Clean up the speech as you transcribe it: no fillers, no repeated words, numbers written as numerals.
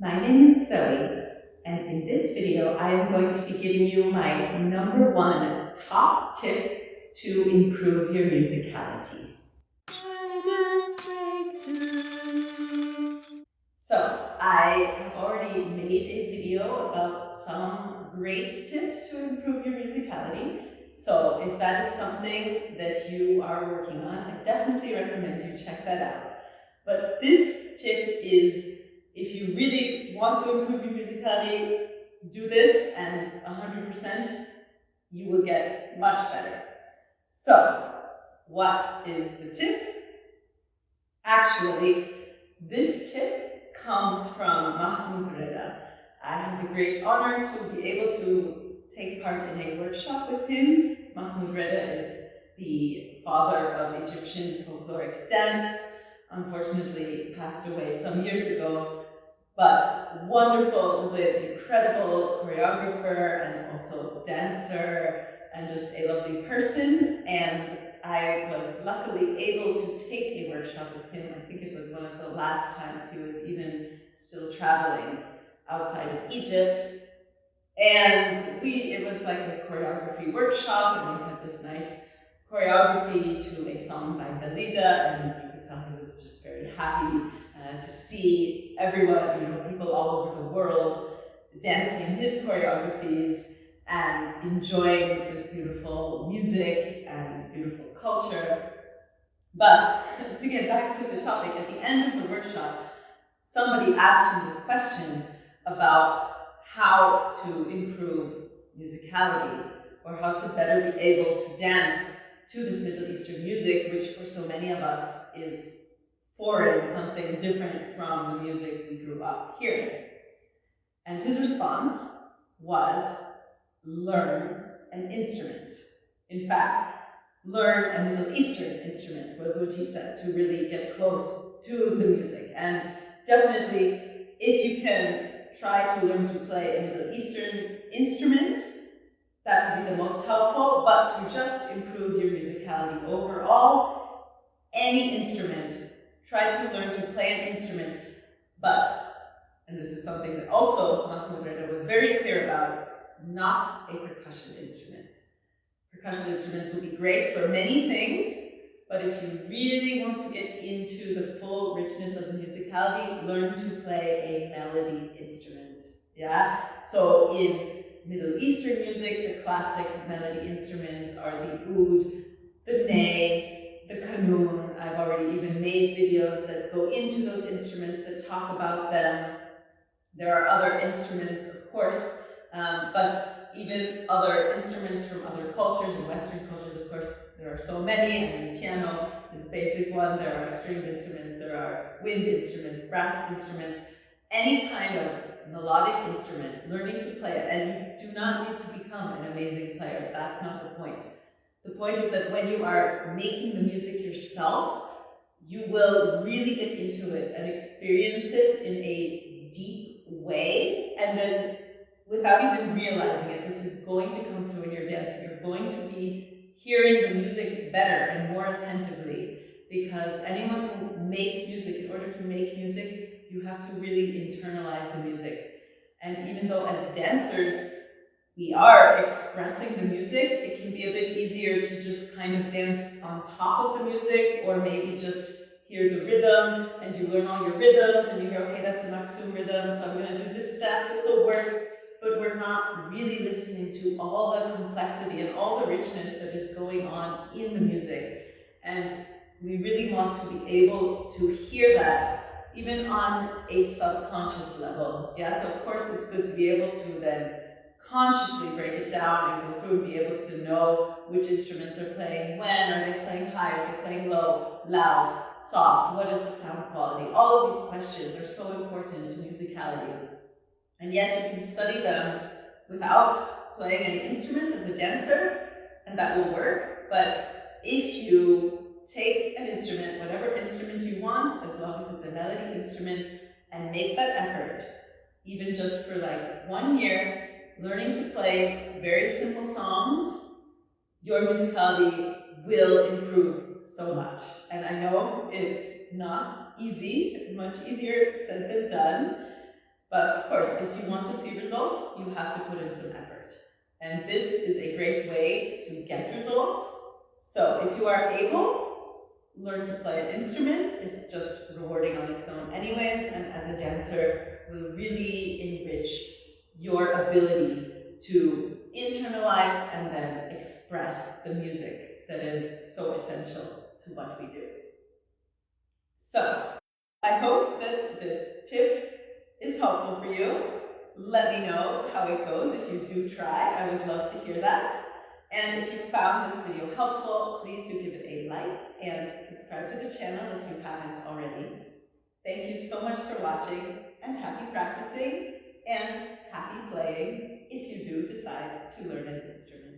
My name is Zoe, and in this video I am going to be giving you my #1 top tip to improve your musicality. Bellydance Breakdown. So, I have already made a video about some great tips to improve your musicality. So if that is something that you are working on, I definitely recommend you check that out. But this tip is, if you really want to improve your musicality, do this and 100% you will get much better. So, what is the tip? Actually, this tip comes from Mahmoud Reda. I had the great honor to be able to take part in a workshop with him. Mahmoud Reda is the father of Egyptian folkloric dance. Unfortunately, passed away some years ago, but wonderful, was an incredible choreographer and also dancer and just a lovely person. And I was luckily able to take a workshop with him. I think it was one of the last times he was even still traveling outside of Egypt. And it was like a choreography workshop, and we had this nice choreography to a song by Dalida, and you could tell he was just very happy to see everyone, people all over the world dancing his choreographies and enjoying this beautiful music and beautiful culture. But to get back to the topic, at the end of the workshop, somebody asked him this question about how to improve musicality, or how to better be able to dance to this Middle Eastern music, which for so many of us is foreign, something different from the music we grew up hearing. And his response was, learn an instrument. In fact, learn a Middle Eastern instrument was what he said, to really get close to the music. And definitely, if you can try to learn to play a Middle Eastern instrument, that would be the most helpful. But to just improve your musicality overall, any instrument, try to learn to play an instrument. But, and this is something that also Mahmoud Reda was very clear about, not a percussion instrument. Percussion instruments will be great for many things, but if you really want to get into the full richness of the musicality, learn to play a melody instrument. Yeah? So in Middle Eastern music, the classic melody instruments are the oud, the ney, the qanun. I've already even made videos that go into those instruments, that talk about them. There are other instruments, of course, but even other instruments from other cultures and Western cultures, of course, there are so many. I mean, piano is a basic one. There are stringed instruments, there are wind instruments, brass instruments, any kind of melodic instrument, learning to play it. And you do not need to become an amazing player. That's not the point. The point is that when you are making the music yourself, you will really get into it and experience it in a deep way, and then without even realizing it, this is going to come through in your dancing. You're going to be hearing the music better and more attentively, because anyone who makes music, in order to make music, you have to really internalize the music. And even though as dancers, we are expressing the music, it can be a bit easier to just kind of dance on top of the music, or maybe just hear the rhythm and you learn all your rhythms and you hear, okay, that's a maksum rhythm, so I'm going to do this step, this will work, but we're not really listening to all the complexity and all the richness that is going on in the music. And we really want to be able to hear that even on a subconscious level. Yeah, so of course it's good to be able to then consciously break it down and go through and be able to know which instruments are playing when. Are they playing high? Are they playing low? Loud? Soft? What is the sound quality? All of these questions are so important to musicality. And yes, you can study them without playing any instrument as a dancer, and that will work. But if you take an instrument, whatever instrument you want, as long as it's a melody instrument, and make that effort, even just for like 1 year, learning to play very simple songs, your musicality will improve so much. And I know it's not easy, much easier said than done. But of course, if you want to see results, you have to put in some effort. And this is a great way to get results. So if you are able, learn to play an instrument. It's just rewarding on its own anyways, and as a dancer, will really enrich your ability to internalize and then express the music that is so essential to what we do. So, I hope that this tip is helpful for you. Let me know how it goes if you do try. I would love to hear that. And if you found this video helpful, please do give it a like and subscribe to the channel if you haven't already. Thank you so much for watching, and happy practicing and happy playing if you do decide to learn an instrument.